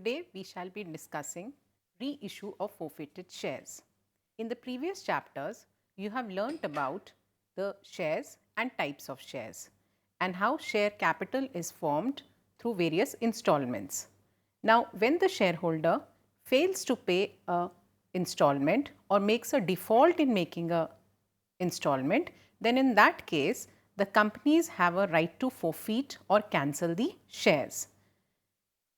Today we shall be discussing reissue of forfeited shares. In the previous chapters, you have learnt about the shares and types of shares and how share capital is formed through various installments. Now, when the shareholder fails to pay a installment or makes a default in making a installment, then in that case the companies have a right to forfeit or cancel the shares.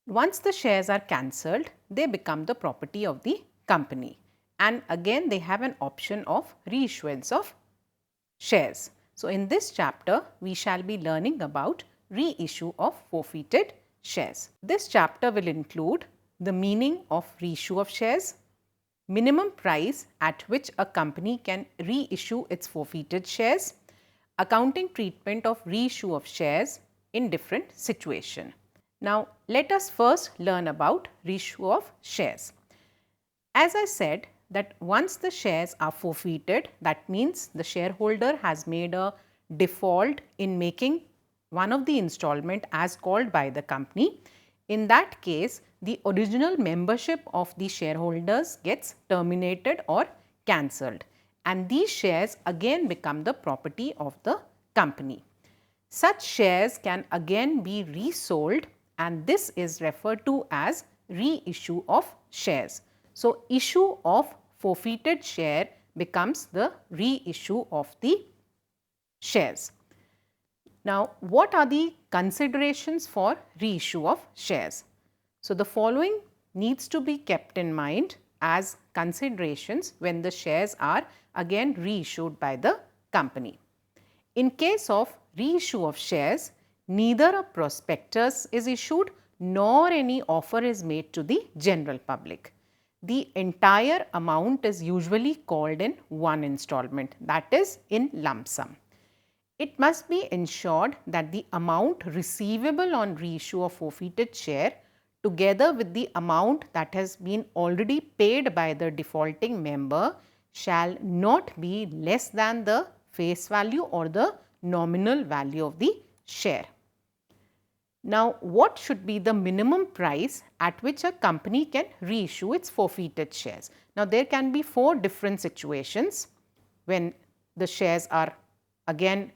Once the shares are cancelled, they become the property of the company, and again they have an option of reissuance of shares. So, in this chapter we shall be learning about reissue of forfeited shares. This chapter will include the meaning of reissue of shares, minimum price at which a company can reissue its forfeited shares, accounting treatment of reissue of shares in different situations. Now, let us first learn about reissue of shares. As I said that once the shares are forfeited, that means the shareholder has made a default in making one of the installment as called by the company. In that case, the original membership of the shareholders gets terminated or cancelled, and these shares again become the property of the company. Such shares can again be resold, and this is referred to as reissue of shares. So, issue of forfeited share becomes the reissue of the shares. Now, what are the considerations for reissue of shares? So, the following needs to be kept in mind as considerations when the shares are again reissued by the company. In case of reissue of shares, neither a prospectus is issued nor any offer is made to the general public. The entire amount is usually called in one installment, that is in lump sum. It must be ensured that the amount receivable on reissue of forfeited share together with the amount that has been already paid by the defaulting member shall not be less than the face value or the nominal value of the share. Now, what should be the minimum price at which a company can reissue its forfeited shares? Now, there can be 4 different situations when the shares are again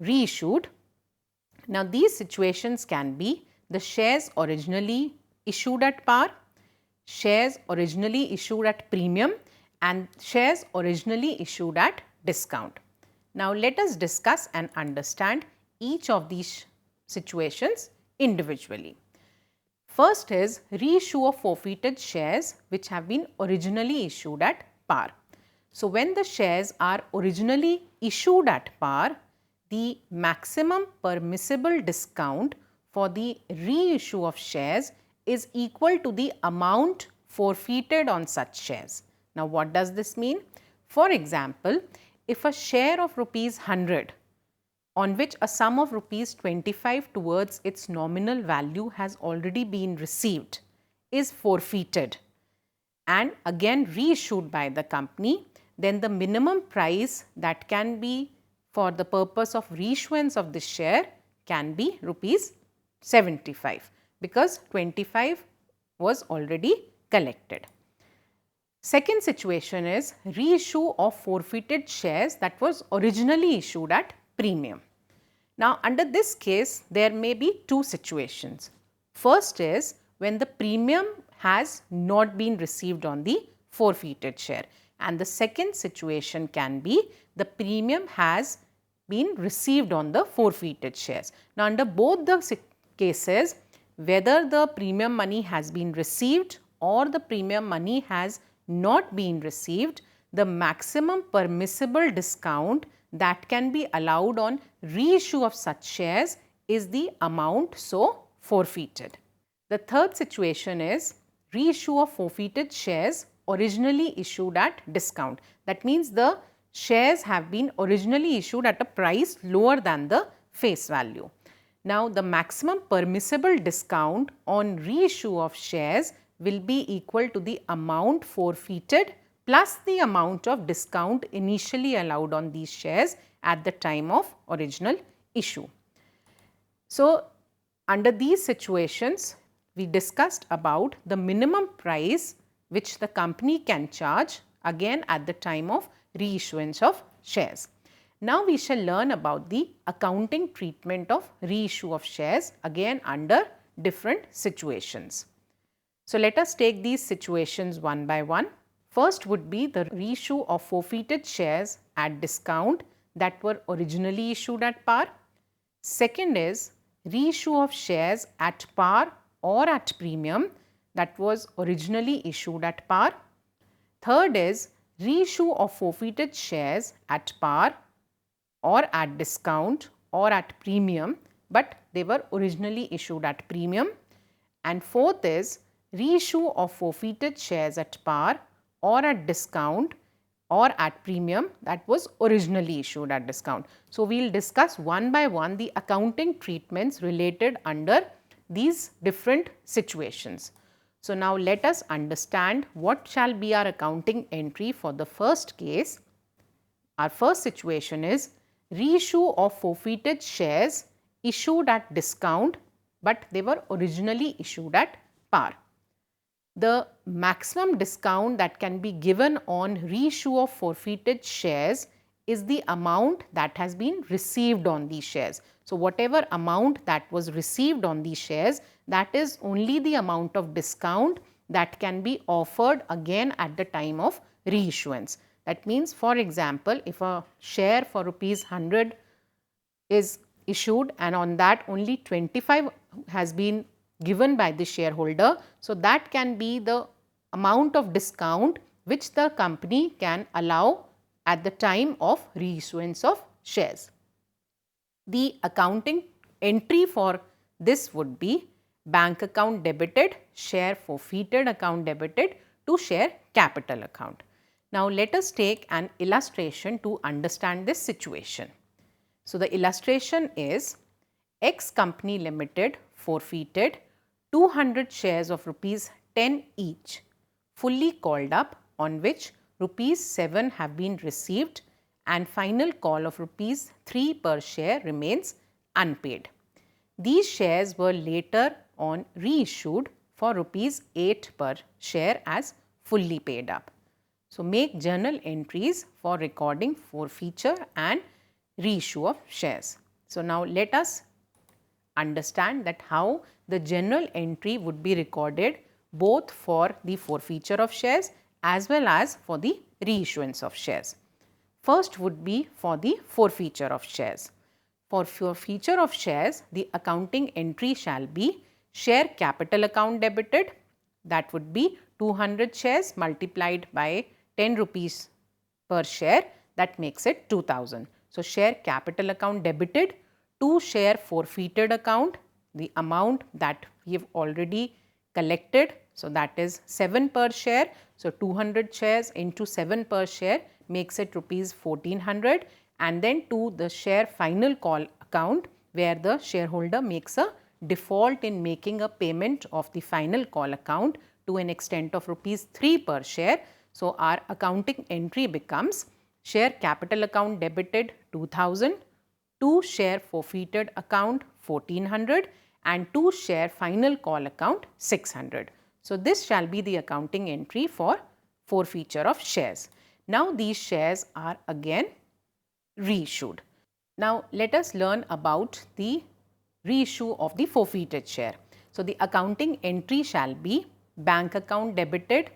reissued. Now, these situations can be the shares originally issued at par, shares originally issued at premium, and shares originally issued at discount. Now, let us discuss and understand each of these situations individually. First is reissue of forfeited shares which have been originally issued at par. So, when the shares are originally issued at par, the maximum permissible discount for the reissue of shares is equal to the amount forfeited on such shares. Now, what does this mean? For example, if a share of rupees 100 on which a sum of rupees 25 towards its nominal value has already been received is forfeited and again reissued by the company, then the minimum price that can be for the purpose of reissuance of this share can be rupees 75 because 25 was already collected. Second situation is reissue of forfeited shares that was originally issued at premium. Now, under this case, there may be 2 situations. First is when the premium has not been received on the forfeited share, and the second situation can be the premium has been received on the forfeited shares. Now, under both the cases, whether the premium money has been received or the premium money has not been received, the maximum permissible discount that can be allowed on reissue of such shares is the amount so forfeited. The third situation is reissue of forfeited shares originally issued at discount. That means the shares have been originally issued at a price lower than the face value. Now, the maximum permissible discount on reissue of shares will be equal to the amount forfeited plus the amount of discount initially allowed on these shares at the time of original issue. So, under these situations, we discussed about the minimum price which the company can charge again at the time of reissuance of shares. Now we shall learn about the accounting treatment of reissue of shares again under different situations. So let us take these situations one by one. First would be the reissue of forfeited shares at discount that were originally issued at par. Second is reissue of shares at par or at premium that was originally issued at par. Third is reissue of forfeited shares at par or at discount or at premium, but they were originally issued at premium. And fourth is reissue of forfeited shares at par or at discount or at premium that was originally issued at discount. So, we will discuss one by one the accounting treatments related under these different situations. So, now let us understand what shall be our accounting entry for the first case. Our first situation is reissue of forfeited shares issued at discount, but they were originally issued at par. The maximum discount that can be given on reissue of forfeited shares is the amount that has been received on these shares. So, whatever amount that was received on these shares, that is only the amount of discount that can be offered again at the time of reissuance. That means, for example, if a share for rupees 100 is issued and on that only 25 has been given by the shareholder. So, that can be the amount of discount which the company can allow at the time of reissuance of shares. The accounting entry for this would be bank account debited, share forfeited account debited to share capital account. Now, let us take an illustration to understand this situation. So, the illustration is X Company Limited forfeited 200 shares of rupees 10 each, fully called up, on which rupees 7 have been received and final call of rupees 3 per share remains unpaid. These shares were later on reissued for rupees 8 per share as fully paid up. So, make journal entries for recording forfeiture and reissue of shares. So, now let us understand that how the general entry would be recorded both for the forfeiture of shares as well as for the reissuance of shares. First would be for the forfeiture of shares. For forfeiture of shares, the accounting entry shall be share capital account debited, that would be 200 shares multiplied by 10 rupees per share, that makes it 2000. So, share capital account debited to share forfeited account, the amount that we have already collected. So, that is 7 per share. So, 200 shares into 7 per share makes it rupees 1400, and then to the share final call account where the shareholder makes a default in making a payment of the final call account to an extent of rupees 3 per share. So, our accounting entry becomes share capital account debited 2000, to share forfeited account 1400 and to share final call account 600. So, this shall be the accounting entry for forfeiture of shares. Now, these shares are again reissued. Now, let us learn about the reissue of the forfeited share. So, the accounting entry shall be bank account debited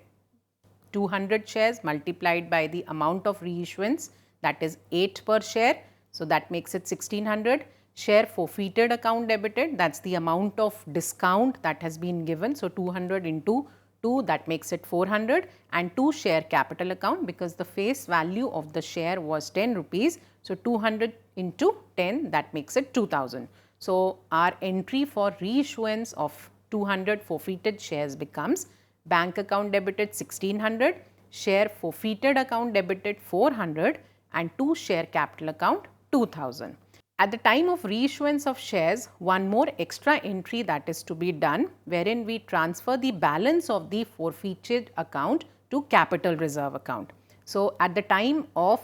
200 shares multiplied by the amount of reissuance, that is 8 per share. So, that makes it 1600. Share forfeited account debited, that is the amount of discount that has been given. So, 200 into 2, that makes it 400, and to share capital account, because the face value of the share was 10 rupees. So, 200 into 10, that makes it 2000. So, our entry for reissuance of 200 forfeited shares becomes bank account debited 1600, share forfeited account debited 400 and to share capital account 2000. At the time of reissuance of shares, one more extra entry that is to be done, wherein we transfer the balance of the forfeited account to capital reserve account. So, at the time of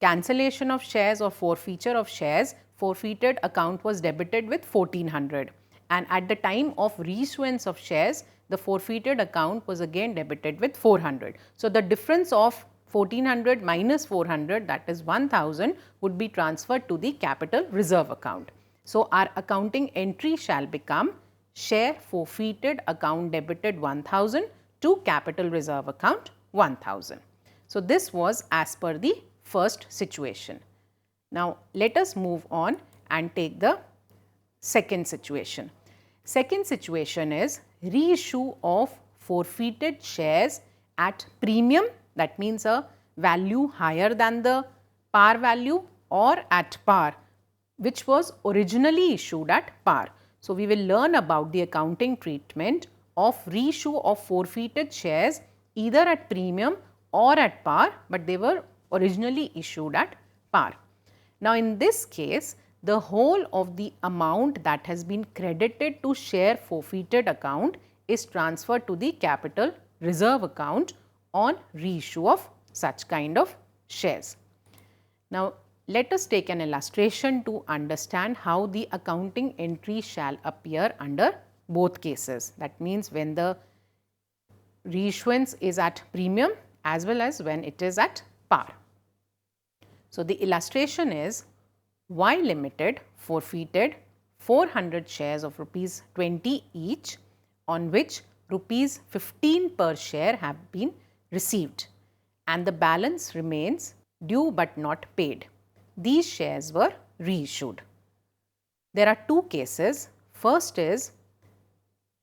cancellation of shares or forfeiture of shares, forfeited account was debited with 1400, and at the time of reissuance of shares, the forfeited account was again debited with 400. So, the difference of 1400 minus 400, that is 1000, would be transferred to the capital reserve account. So, our accounting entry shall become share forfeited account debited 1000 to capital reserve account 1000. So, this was as per the first situation. Now, let us move on and take the second situation. Second situation is reissue of forfeited shares at premium, that means a value higher than the par value, or at par, which was originally issued at par. So, we will learn about the accounting treatment of reissue of forfeited shares either at premium or at par, but they were originally issued at par. Now, in this case, the whole of the amount that has been credited to share forfeited account is transferred to the capital reserve account on reissue of such kind of shares. Now, let us take an illustration to understand how the accounting entry shall appear under both cases. That means, when the reissuance is at premium as well as when it is at par. So, the illustration is Y Limited forfeited 400 shares of rupees 20 each, on which rupees 15 per share have been received, and the balance remains due but not paid. These shares were reissued. There are two cases. First is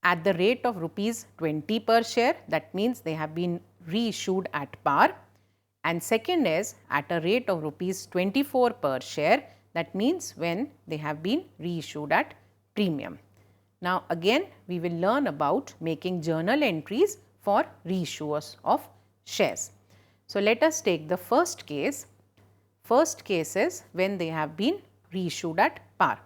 at the rate of rupees 20 per share, that means they have been reissued at par, and second is at a rate of rupees 24 per share, that means when they have been reissued at premium. Now, again we will learn about making journal entries for reissuers of shares. So, let us take the first case. First case is when they have been reissued at par.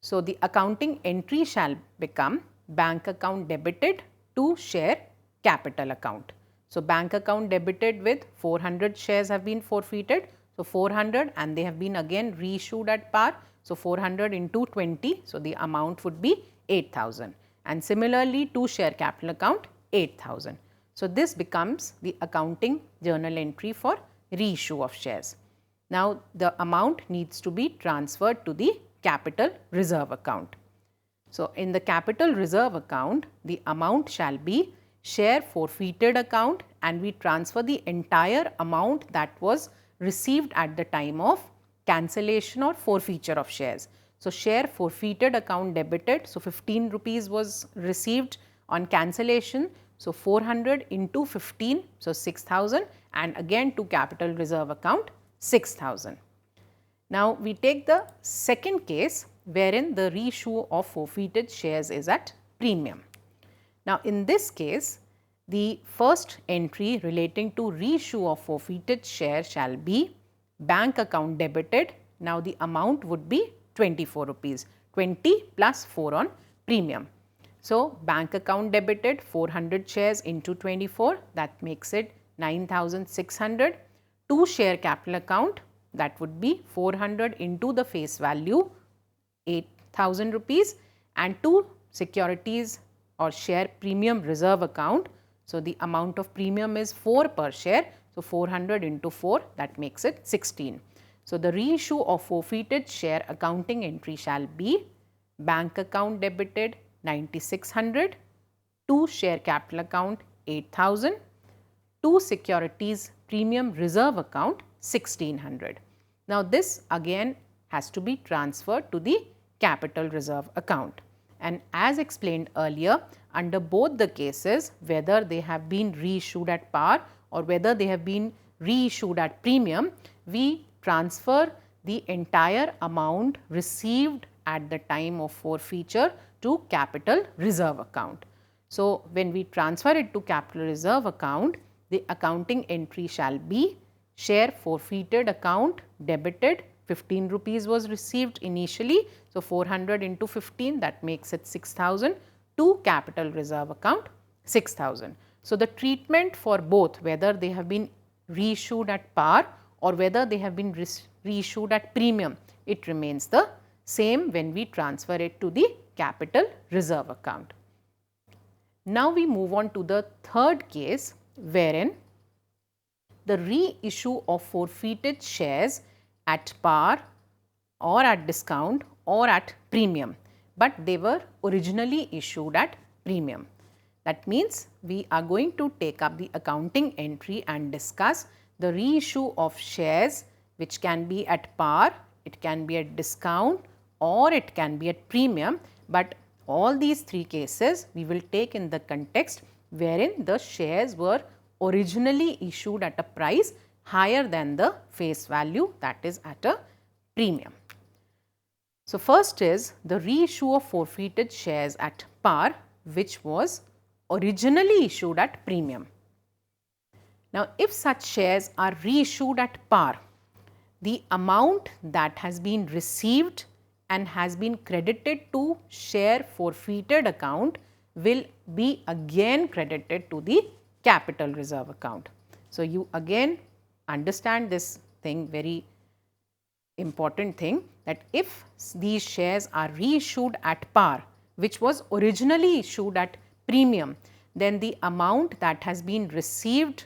So, the accounting entry shall become bank account debited to share capital account. So, bank account debited with 400 shares have been forfeited. So, 400 and they have been again reissued at par. So, 400 into 20. So, the amount would be 8000, and similarly to share capital account 8000. So, this becomes the accounting journal entry for reissue of shares. Now, the amount needs to be transferred to the capital reserve account. So, in the capital reserve account, the amount shall be share forfeited account, and we transfer the entire amount that was received at the time of cancellation or forfeiture of shares. So, share forfeited account debited. So, 15 rupees was received on cancellation. So, 400 into 15, so 6000, and again to capital reserve account 6000. Now, we take the second case wherein the reissue of forfeited shares is at premium. Now, in this case, the first entry relating to reissue of forfeited share shall be bank account debited. Now, the amount would be 24 rupees, 20 plus 4 on premium. So, bank account debited 400 shares into 24, that makes it 9600. To share capital account, that would be 400 into the face value 8000 rupees, and to securities or share premium reserve account. So, the amount of premium is 4 per share. So, 400 into 4, that makes it 16. So, the reissue of forfeited share accounting entry shall be bank account debited 9600, to share capital account 8000, to securities premium reserve account 1600. Now, this again has to be transferred to the capital reserve account, and as explained earlier, under both the cases, whether they have been reissued at par or whether they have been reissued at premium, we transfer the entire amount received at the time of forfeiture to capital reserve account. So, when we transfer it to capital reserve account, the accounting entry shall be share forfeited account debited 15 rupees was received initially. So, 400 into 15, that makes it 6000, to capital reserve account 6000. So, the treatment for both, whether they have been reissued at par or whether they have been reissued at premium, it remains the same when we transfer it to the capital reserve account. Now we move on to the third case wherein the reissue of forfeited shares at par or at discount or at premium, but they were originally issued at premium. That means we are going to take up the accounting entry and discuss the reissue of shares which can be at par, it can be at discount or it can be at premium, but all these three cases we will take in the context wherein the shares were originally issued at a price higher than the face value, that is at a premium. So, first is the reissue of forfeited shares at par which was originally issued at premium. Now, if such shares are reissued at par, the amount that has been received and has been credited to share forfeited account will be again credited to the capital reserve account. So, you again understand this thing, very important thing, that if these shares are reissued at par which was originally issued at premium, then the amount that has been received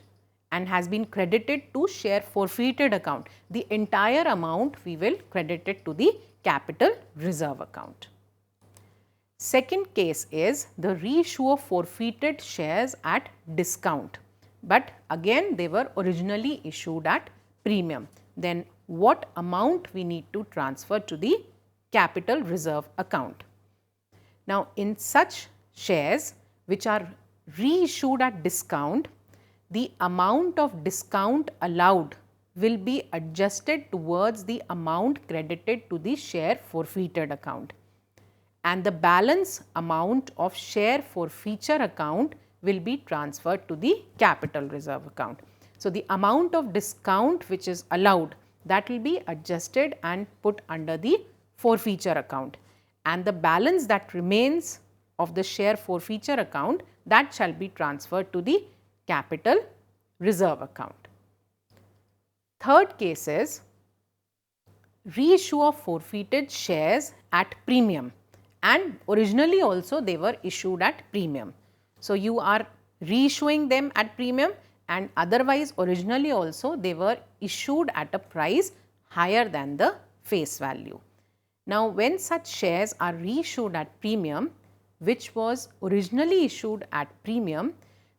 and has been credited to share forfeited account, the entire amount we will credit it to the capital reserve account. Second case is the reissue of forfeited shares at discount, but again they were originally issued at premium. Then what amount we need to transfer to the capital reserve account? Now, in such shares which are reissued at discount, the amount of discount allowed will be adjusted towards the amount credited to the share forfeited account, and the balance amount of share forfeiture account will be transferred to the capital reserve account. So, the amount of discount which is allowed, that will be adjusted and put under the forfeiture account, and the balance that remains of the share forfeiture account, that shall be transferred to the capital reserve account. Third case is reissue of forfeited shares at premium, and originally also they were issued at premium. So, you are reissuing them at premium, and otherwise originally also they were issued at a price higher than the face value. Now, when such shares are reissued at premium which was originally issued at premium,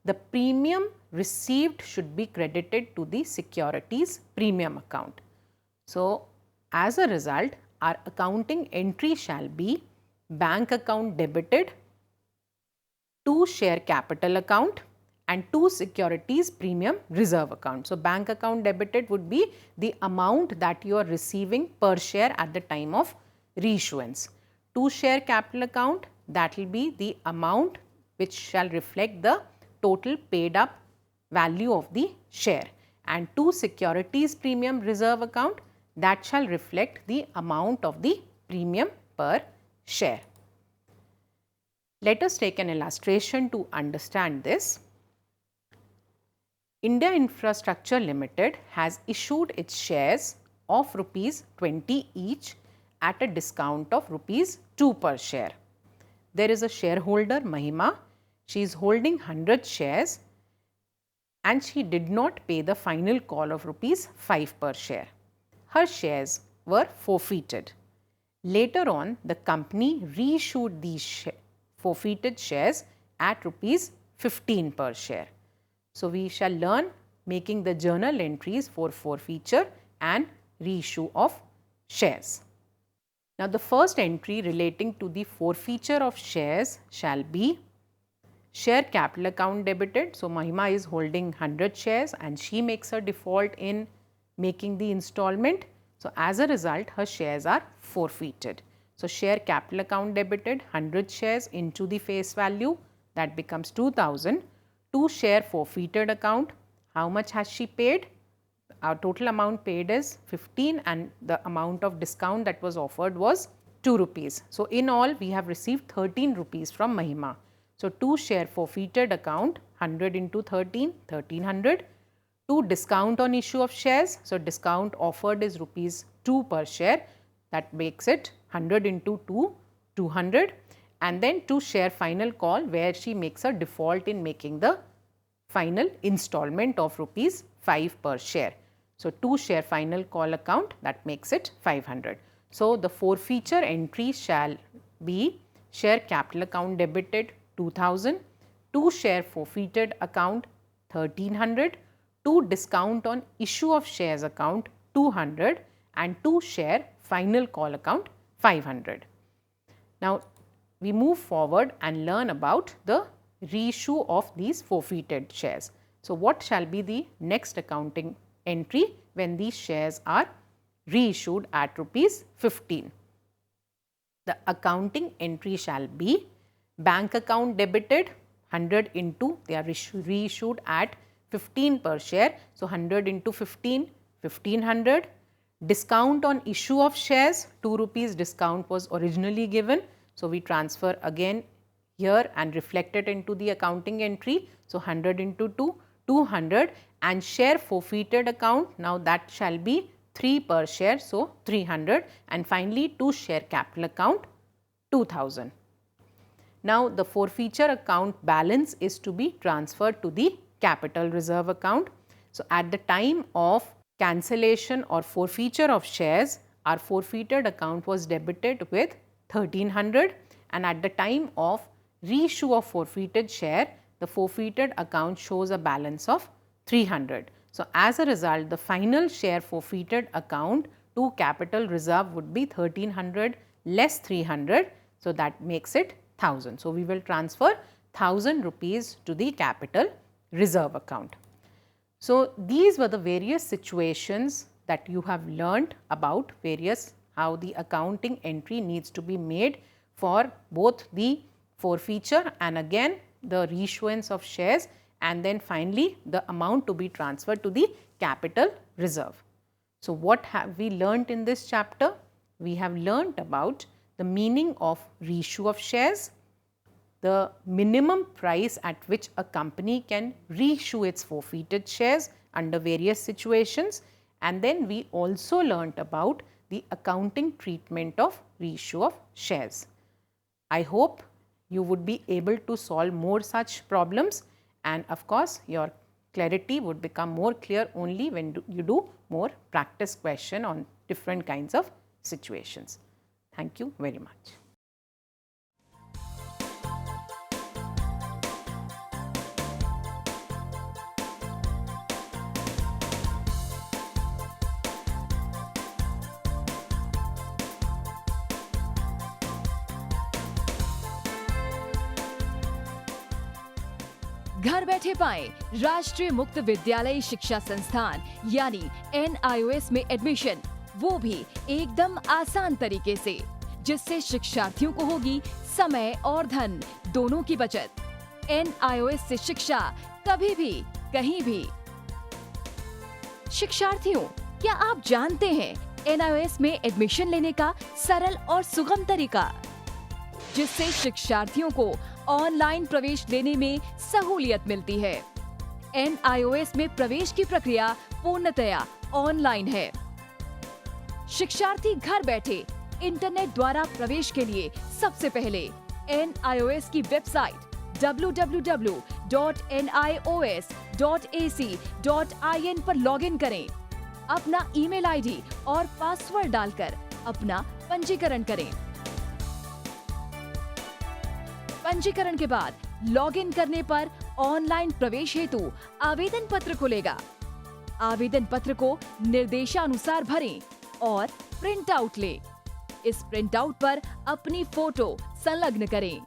the premium received should be credited to the securities premium account. So, as a result, our accounting entry shall be bank account debited to share capital account and to securities premium reserve account. So, bank account debited would be the amount that you are receiving per share at the time of reissuance. To share capital account, that will be the amount which shall reflect the total paid up value of the share, and to securities premium reserve account, that shall reflect the amount of the premium per share. Let us take an illustration to understand this. India Infrastructure Limited has issued its shares of rupees 20 each at a discount of rupees 2 per share. There is a shareholder, Mahima. She is holding 100 shares and she did not pay the final call of rupees 5 per share. Her shares were forfeited. Later on, the company reissued these forfeited shares at rupees 15 per share. So, we shall learn making the journal entries for forfeiture and reissue of shares. Now, the first entry relating to the forfeiture of shares shall be share capital account debited. So, Mahima is holding 100 shares and she makes a default in making the installment. So, as a result, her shares are forfeited. So, share capital account debited 100 shares into the face value, that becomes 2000. To share forfeited account, how much has she paid? Our total amount paid is 15 and the amount of discount that was offered was 2 rupees. So, in all we have received 13 rupees from Mahima. So, to share forfeited account 100 into 13, 1300. To discount on issue of shares, so discount offered is rupees 2 per share, that makes it 100 into 2, 200, and then to share final call where she makes a default in making the final installment of rupees 5 per share. So, to share final call account, that makes it 500. So, the forfeiture entry shall be share capital account debited 2000, to share forfeited account 1300, to discount on issue of shares account 200, and to share final call account 500. Now, we move forward and learn about the reissue of these forfeited shares. So, what shall be the next accounting entry when these shares are reissued at rupees 15? The accounting entry shall be bank account debited 100 into, they are reissued at 15 per share. So, 100 into 15, 1500. Discount on issue of shares, 2 rupees discount was originally given. So, we transfer again here and reflect it into the accounting entry. So, 100 into 2, 200, and share forfeited account, now that shall be 3 per share. So, 300, and finally to share capital account 2000. Now, the forfeiture account balance is to be transferred to the capital reserve account. So, at the time of cancellation or forfeiture of shares, our forfeited account was debited with 1300, and at the time of reissue of forfeited share, the forfeited account shows a balance of 300. So, as a result, the final share forfeited account to capital reserve would be 1300 less 300. So, that makes it 1000. So, we will transfer 1000 rupees to the capital reserve account. So, these were the various situations that you have learnt about how the accounting entry needs to be made for both the forfeiture and again the reissuance of shares, and then finally the amount to be transferred to the capital reserve. So, what have we learnt in this chapter? We have learnt about the meaning of reissue of shares, the minimum price at which a company can reissue its forfeited shares under various situations, and then we also learnt about the accounting treatment of reissue of shares. I hope you would be able to solve more such problems, and of course, your clarity would become more clear only when you do more practice question on different kinds of situations. Thank you very much. घर बैठे पाएं राष्ट्रीय मुक्त विद्यालय शिक्षा संस्थान यानी NIOS में एडमिशन, वो भी एकदम आसान तरीके से, जिससे शिक्षार्थियों को होगी समय और धन दोनों की बचत। NIOS से शिक्षा कभी भी कहीं भी। शिक्षार्थियों, क्या आप जानते हैं NIOS में एडमिशन लेने का सरल और सुगम तरीका, जिससे शिक्षार्थियों को ऑनलाइन प्रवेश लेने में सहूलियत मिलती है। NIOS में प्रवेश की प्रक्रिया पूर्णतया ऑनलाइन है। शिक्षार्थी घर बैठे इंटरनेट द्वारा प्रवेश के लिए सबसे पहले NIOS की वेबसाइट www.nios.ac.in पर लॉगिन करें, अपना ईमेल आईडी और पासवर्ड डालकर अपना पंजीकरण करें। पंजीकरण के बाद लॉगिन करने पर ऑनलाइन प्रवेश हेतु आवेदन पत्र खुलेगा। आवेदन पत्र को निर्देशानुसार भरें और प्रिंट आउट लें। इस प्रिंट आउट पर अपनी फोटो संलग्न करें।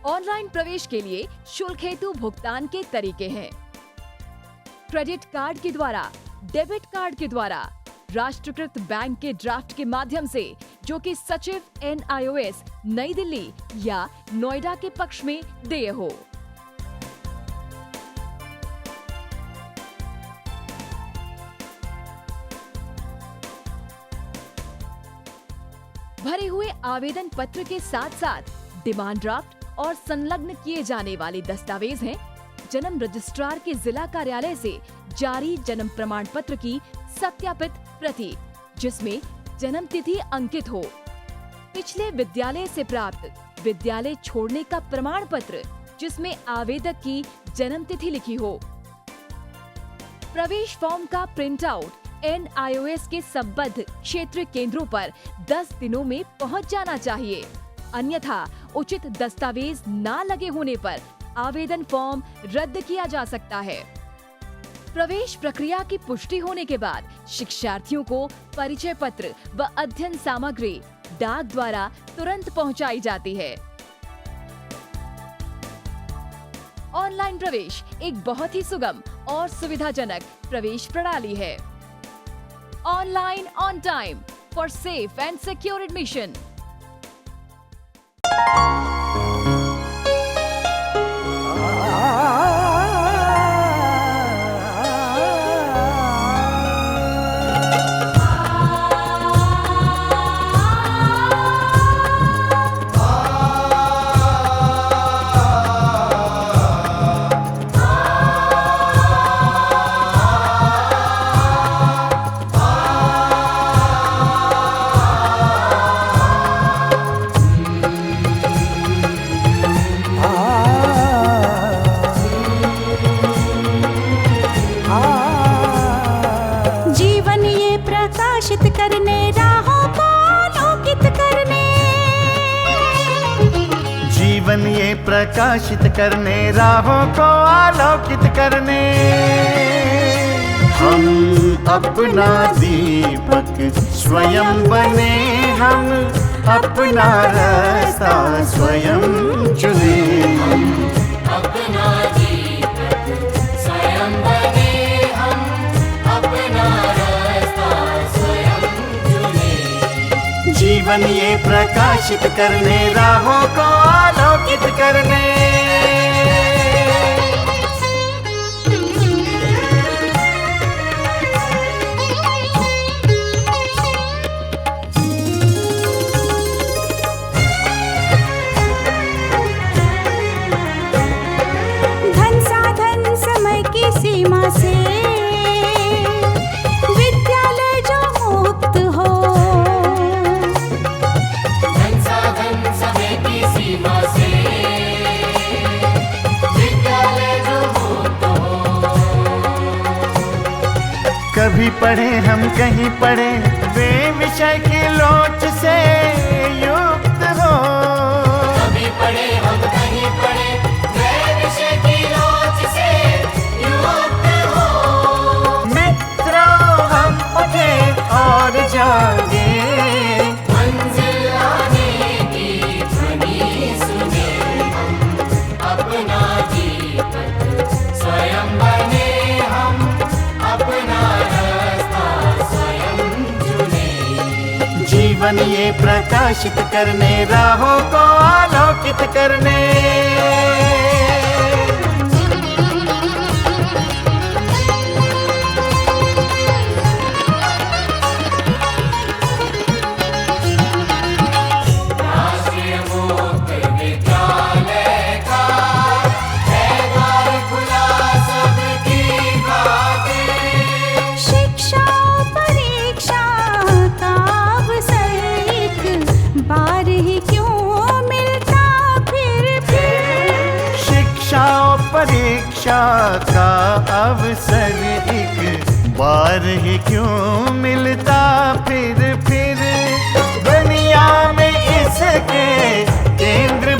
ऑनलाइन प्रवेश के लिए शुल्क हेतु भुगतान के तरीके हैं: क्रेडिट कार्ड के द्वारा, डेबिट कार्ड के द्वारा, राष्ट्रीयकृत बैंक के ड्राफ्ट के माध्यम से, जो कि सचिव NIOS नई दिल्ली या नोएडा के पक्ष में देय हो। भरे हुए आवेदन पत्र के साथ साथ डिमांड ड्राफ्ट और संलग्न किए जाने वाले दस्तावेज हैं: जन्म रजिस्ट्रार के जिला कार्यालय से जारी जन्म प्रमाण पत्र की सत्यापित प्रति, जिसमें जन्म तिथि अंकित हो, पिछले विद्यालय से प्राप्त विद्यालय छोड़ने का प्रमाण पत्र जिसमें आवेदक की जन्म तिथि लिखी हो, प्रवेश फॉर्म का प्रिंट आउट NIOS के संबद्ध क्षेत्रीय केंद्रों पर 10 दिनों में पहुंच जाना चाहिए, अन्यथा उचित दस्तावेज ना लगे होने पर आवेदन फॉर्म रद्द किया जा सकता है। प्रवेश प्रक्रिया की पुष्टि होने के बाद शिक्षार्थियों को परिचय पत्र व अध्ययन सामग्री डाक द्वारा तुरंत पहुंचाई जाती है। ऑनलाइन प्रवेश एक बहुत ही सुगम और सुविधाजनक प्रवेश प्रणाली है। Online on time for safe and secure admission. जीवन ये प्रकाशित करने, राहों को आलोकित करने, हम अपना दीपक स्वयं बने, हम अपना रास्ता स्वयं चुने। अपना दीपक स्वयं बने, हम अपना रास्ता स्वयं चुने। जीवन ये प्रकाशित करने, राहों को आलोकित करने। धन साधन समय की सीमा से विद्यालय जो मुक्त हो, धन साधन समय की सीमा से विद्यालय जो मुक्त हो। कभी पढ़े हम कहीं पढ़े, वे विषय की लोच से युक्त हो। कभी पढ़े हम कहीं पढ़े, वे विषय की लोच से युक्त हो। मित्रों हम उठे और जागे, मंजिल आने की ध्वनि सुने, हम अपना दीपक स्वयं बने, हम अपना रास्ता स्वयं चुने। जीवन ये प्रकाशित करने, राहों को आलोकित करने। राष्ट्रीय मुक्त विद्यालय का है द्वार खुला सबकी खातिर। शिक्षा परीक्षा का अवसर एक बार ही क्यों मिलता फिर। शिक्षा और परीक्षा का अवसर एक बार ही क्यों मिलता फिर। दुनिया में इसके केंद्र